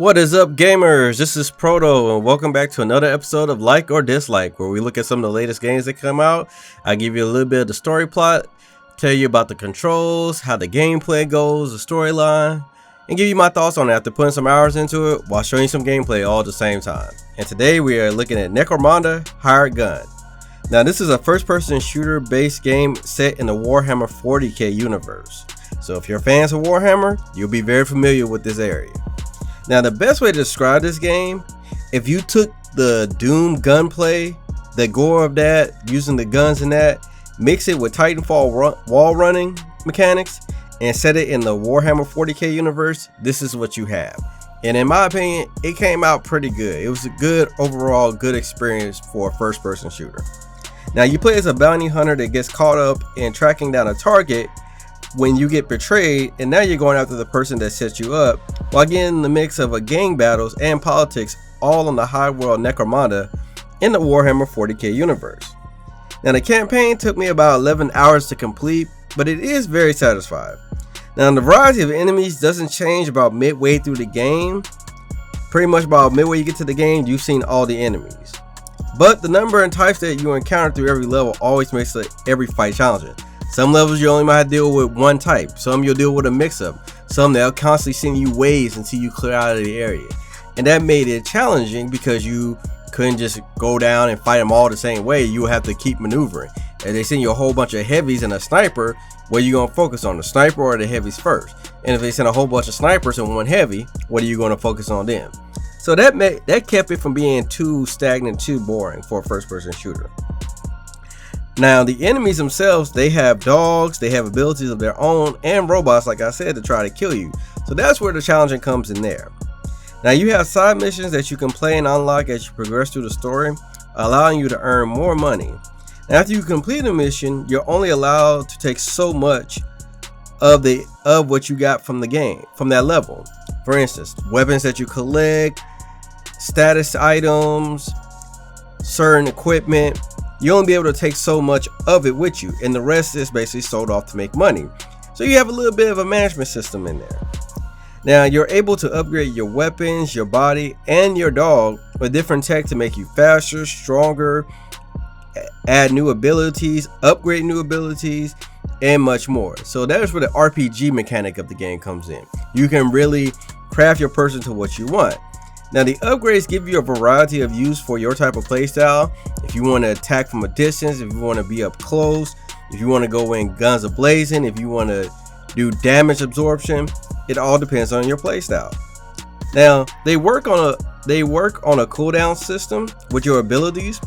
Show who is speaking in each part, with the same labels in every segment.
Speaker 1: What is up, gamers? This is Proto, and welcome back to another episode of Like or Dislike, where we look at some of the latest games that come out. I give you a little bit of the story plot, tell you about the controls, how the gameplay goes, the storyline, and give you my thoughts on it after putting some hours into it while showing you some gameplay all at the same time. And today we are looking at Necromunda Hired Gun. Now, this is a first-person shooter-based game set in the Warhammer 40k universe. So if you're fans of Warhammer, you'll be very familiar with this area. Now, the best way to describe this game, if you took the Doom gunplay, the gore of that, using the guns in that, mix it with Titanfall wall running mechanics, and set it in the Warhammer 40k universe, this is what you have. And in my opinion, it came out pretty good. It was a good overall good experience for a first-person shooter. Now, you play as a bounty hunter that gets caught up in tracking down a target when you get betrayed, and now you're going after the person that set you up, while getting the mix of a gang battles and politics all on the high world Necromunda in the Warhammer 40k universe. Now, the campaign took me about 11 hours to complete, but it is very satisfying. Now, the variety of enemies doesn't change about midway through the game. Pretty much about midway you get to the game, you've seen all the enemies. But the number and types that you encounter through every level always makes every fight challenging. Some levels you only might deal with one type, some you'll deal with a mix-up, some they'll constantly send you waves until you clear out of the area. And that made it challenging because you couldn't just go down and fight them all the same way. You would have to keep maneuvering. And they send you a whole bunch of heavies and a sniper, what are you going to focus on, the sniper or the heavies first? And if they send a whole bunch of snipers and one heavy, what are you going to focus on then? So that kept it from being too stagnant, too boring for a first-person shooter. Now, the enemies themselves, they have dogs, they have abilities of their own, and robots, like I said, to try to kill you. So that's where the challenging comes in there. Now, you have side missions that you can play and unlock as you progress through the story, allowing you to earn more money. Now, after you complete a mission, you're only allowed to take so much of what you got from the game, from that level. For instance, weapons that you collect, status items, certain equipment. You only be able to take so much of it with you, and the rest is basically sold off to make money. So you have a little bit of a management system in there. Now, you're able to upgrade your weapons, your body, and your dog with different tech to make you faster, stronger, add new abilities, upgrade new abilities, and much more. So that is where the RPG mechanic of the game comes in. You can really craft your person to what you want. Now, the upgrades give you a variety of use for your type of playstyle. If you want to attack from a distance, if you want to be up close, if you want to go in guns a-blazing, if you want to do damage absorption, it all depends on your playstyle. Now, they work on a cooldown system with your abilities,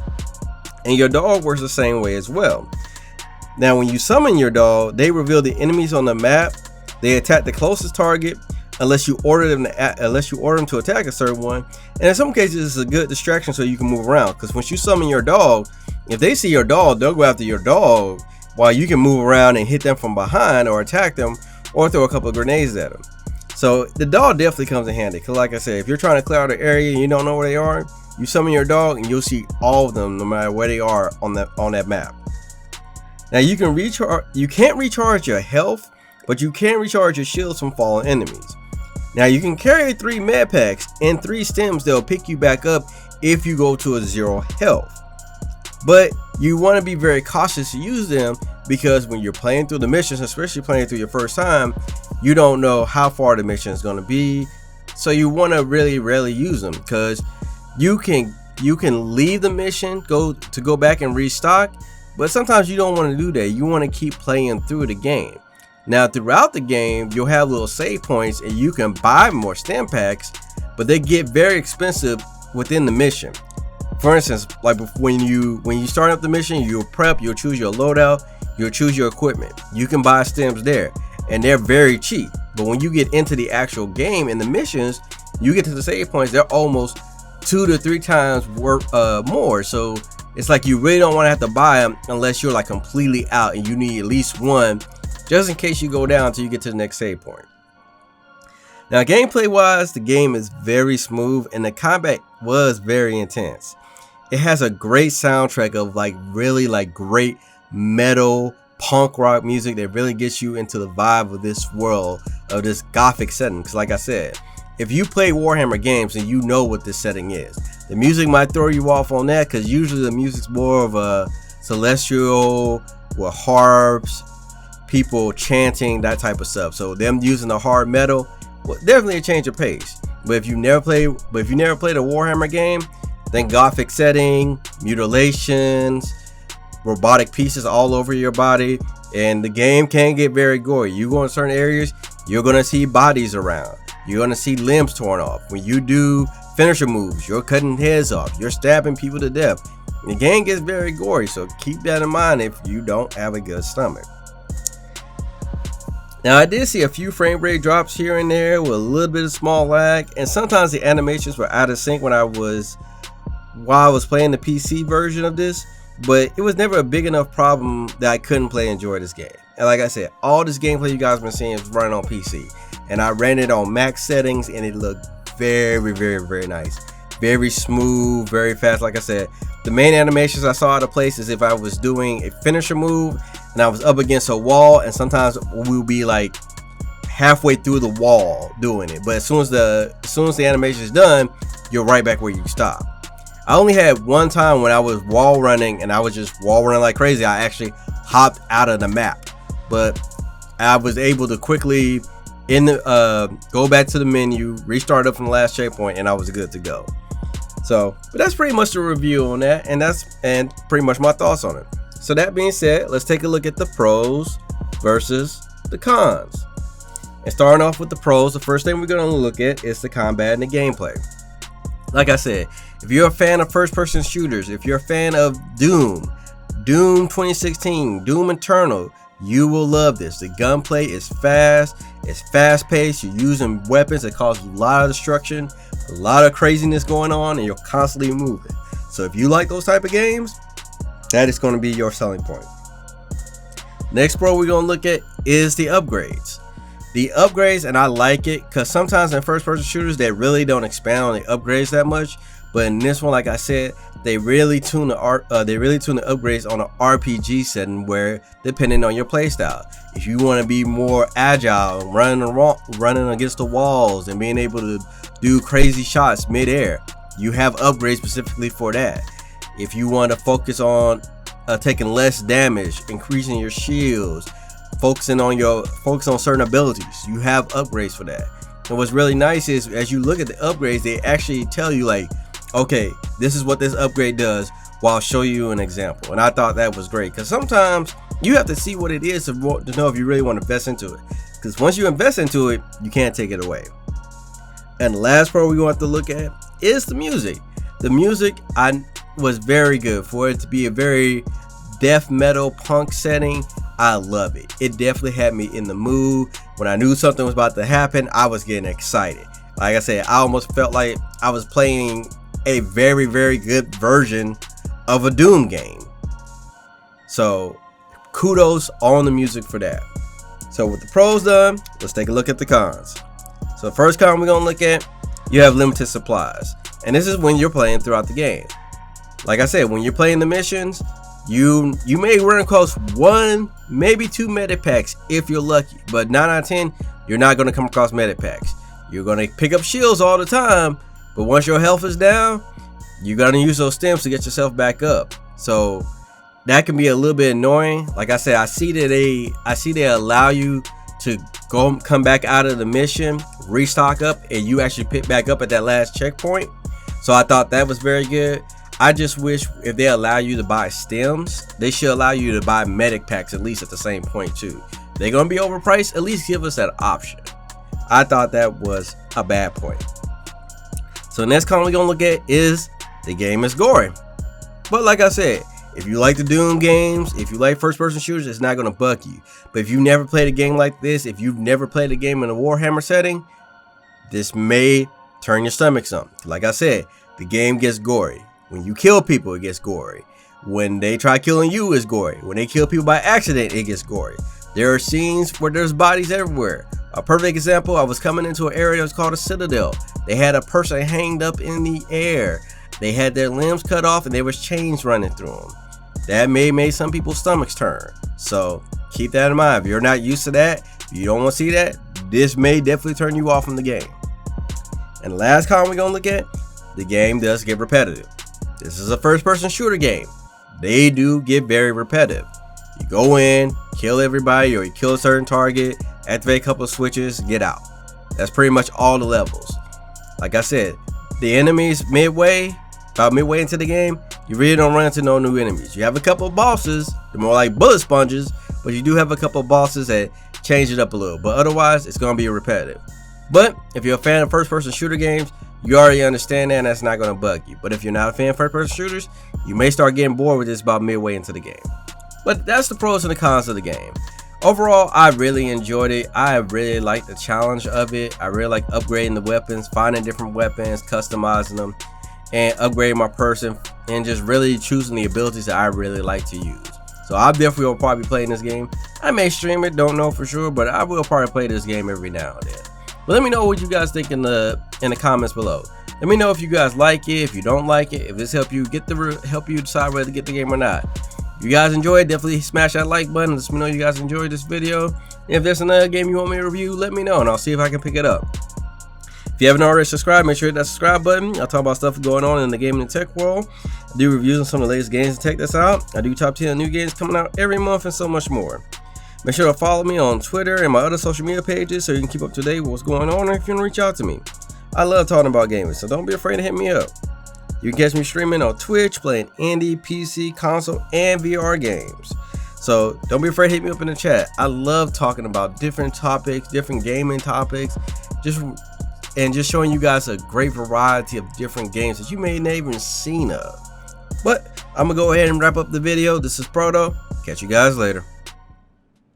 Speaker 1: and your dog works the same way as well. Now, when you summon your dog, they reveal the enemies on the map. They attack the closest target, unless you order them to attack a certain one, and in some cases it's a good distraction so you can move around, because once you summon your dog, if they see your dog, they'll go after your dog while you can move around and hit them from behind or attack them or throw a couple of grenades at them. So the dog definitely comes in handy, because like I said, if you're trying to clear out an area and you don't know where they are, you summon your dog and you'll see all of them no matter where they are on that map. Now, you can't recharge your health, but you can recharge your shields from fallen enemies. Now, you can carry 3 med packs and 3 stems that'll pick you back up if you go to a 0 health. But you want to be very cautious to use them, because when you're playing through the missions, especially playing through your first time, you don't know how far the mission is going to be. So you want to really rarely use them, because you can leave the mission, go back and restock, but sometimes you don't want to do that. You want to keep playing through the game. Now, throughout the game, you'll have little save points and you can buy more stem packs, but they get very expensive within the mission. For instance, like when you start up the mission, you'll prep, you'll choose your loadout, you'll choose your equipment. You can buy stems there, and they're very cheap. But when you get into the actual game and the missions, you get to the save points, they're almost 2 to 3 times more. So it's like you really don't want to have to buy them unless you're like completely out and you need at least one, just in case you go down until you get to the next save point. Now, gameplay wise, the game is very smooth and the combat was very intense. It has a great soundtrack of really great metal punk rock music that really gets you into the vibe of this world, of this gothic setting. Because like I said, if you play Warhammer games, then you know what this setting is. The music might throw you off on that, because usually the music's more of a celestial with harps, people chanting, that type of stuff. So them using the hard metal, well, definitely a change of pace. But if you never played a Warhammer game, then gothic setting, mutilations, robotic pieces all over your body, and the game can get very gory. You go in certain areas, you're gonna see bodies around. You're gonna see limbs torn off. When you do finisher moves, you're cutting heads off. You're stabbing people to death. The game gets very gory, so keep that in mind if you don't have a good stomach. Now, I did see a few frame rate drops here and there with a little bit of small lag, and sometimes the animations were out of sync while I was playing the PC version of this, but it was never a big enough problem that I couldn't play and enjoy this game. And like I said, all this gameplay you guys been seeing is running on PC, and I ran it on max settings, and it looked very, very, very nice, very smooth, very fast. Like I said, the main animations I saw out of place is if I was doing a finisher move and I was up against a wall, and sometimes we'll be like halfway through the wall doing it, but as soon as the animation is done, you're right back where you stop. I only had one time when I was wall running, and I was just wall running like crazy. I actually hopped out of the map, but I was able to quickly go back to the menu, restart up from the last checkpoint, and I was good to go. So, but that's pretty much the review on that, and pretty much my thoughts on it. So that being said, let's take a look at the pros versus the cons. And starting off with the pros, the first thing we're going to look at is the combat and the gameplay. Like I said, if you're a fan of first-person shooters, if you're a fan of Doom 2016, Doom Eternal, you will love this. The gunplay is fast, it's fast-paced, you're using weapons that cause a lot of destruction, a lot of craziness going on, and you're constantly moving. So if you like those type of games, that is going to be your selling point. Next pro we're going to look at is the upgrades. The upgrades, and I like it because sometimes in first-person shooters they really don't expand on the upgrades that much, but in this one, like I said, they really tune the upgrades on an RPG setting, where depending on your playstyle, if you want to be more agile, running against the walls and being able to do crazy shots mid-air, you have upgrades specifically for that. If you want to focus on taking less damage, increasing your shields, focusing on certain abilities, you have upgrades for that. And what's really nice is as you look at the upgrades, they actually tell you like, okay, this is what this upgrade does, while I'll show you an example. And I thought that was great, because sometimes you have to see what it is to know if you really want to invest into it, because once you invest into it, you can't take it away. And the last part we're going to have to look at is the music. The music was very good for it to be a very death metal punk setting. I love it. It definitely had me in the mood. When I knew something was about to happen, I was getting excited. Like I said, I almost felt like I was playing a very, very good version of a Doom game. So kudos on the music for that. So with the pros done, let's take a look at the cons. So the first con we're going to look at, you have limited supplies. And this is when you're playing throughout the game. Like I said, when you're playing the missions, you may run across one, maybe two medic packs if you're lucky, but 9 out of 10 you're not going to come across medic packs. You're going to pick up shields all the time, but once your health is down, you're going to use those stems to get yourself back up. So that can be a little bit annoying. Like I said, I see they allow you to come back out of the mission, restock up, and you actually pick back up at that last checkpoint. So I thought that was very good. I just wish if they allow you to buy stems, they should allow you to buy medic packs at least at the same point too. They're going to be overpriced, at least give us that option. I thought that was a bad point. So the next con we're going to look at is the game is gory. But like I said, if you like the Doom games, if you like first person shooters, it's not going to bug you. But if you've never played a game like this, if you've never played a game in a Warhammer setting, this may turn your stomach some. Like I said, the game gets gory. When you kill people, it gets gory. When they try killing you, it's gory. When they kill people by accident, it gets gory. There are scenes where there's bodies everywhere. A perfect example, I was coming into an area that was called a citadel. They had a person hanged up in the air. They had their limbs cut off and there was chains running through them. That may make some people's stomachs turn. So keep that in mind. If you're not used to that, if you don't want to see that, this may definitely turn you off from the game. And the last comment we're gonna look at, the game does get repetitive. This is a first-person shooter game. They do get very repetitive. You go in, kill everybody, or you kill a certain target, activate a couple of switches, get out. That's pretty much all the levels. Like I said, the enemies about midway into the game, you really don't run into no new enemies. You have a couple of bosses, they're more like bullet sponges, but you do have a couple of bosses that change it up a little. But otherwise, it's gonna be repetitive. But if you're a fan of first-person shooter games, you already understand that, and that's not gonna bug you. But if you're not a fan of first-person shooters, you may start getting bored with this about midway into the game. But that's the pros and the cons of the game. Overall, I really enjoyed it. I really liked the challenge of it. I really like upgrading the weapons, finding different weapons, customizing them, and upgrading my person, and just really choosing the abilities that I really like to use. So I definitely will probably be playing this game. I may stream it, don't know for sure, but I will probably play this game every now and then. But let me know what you guys think in the comments below. Let me know if you guys like it, if you don't like it, if this help you decide whether to get the game or not. If you guys enjoyed, definitely smash that like button. Let me know you guys enjoyed this video. And if there's another game you want me to review, let me know and I'll see if I can pick it up. If you haven't already subscribed, make sure you hit that subscribe button. I talk about stuff going on in the gaming and tech world. I do reviews on some of the latest games and tech that's out. I do top 10 new games coming out every month and so much more. Make sure to follow me on Twitter and my other social media pages so you can keep up to date with what's going on, or if you want to reach out to me. I love talking about gaming, so don't be afraid to hit me up. You can catch me streaming on Twitch, playing indie, PC, console, and VR games. So don't be afraid to hit me up in the chat. I love talking about different topics, different gaming topics, just showing you guys a great variety of different games that you may not even seen of. But I'm gonna go ahead and wrap up the video. This is Proto. Catch you guys later.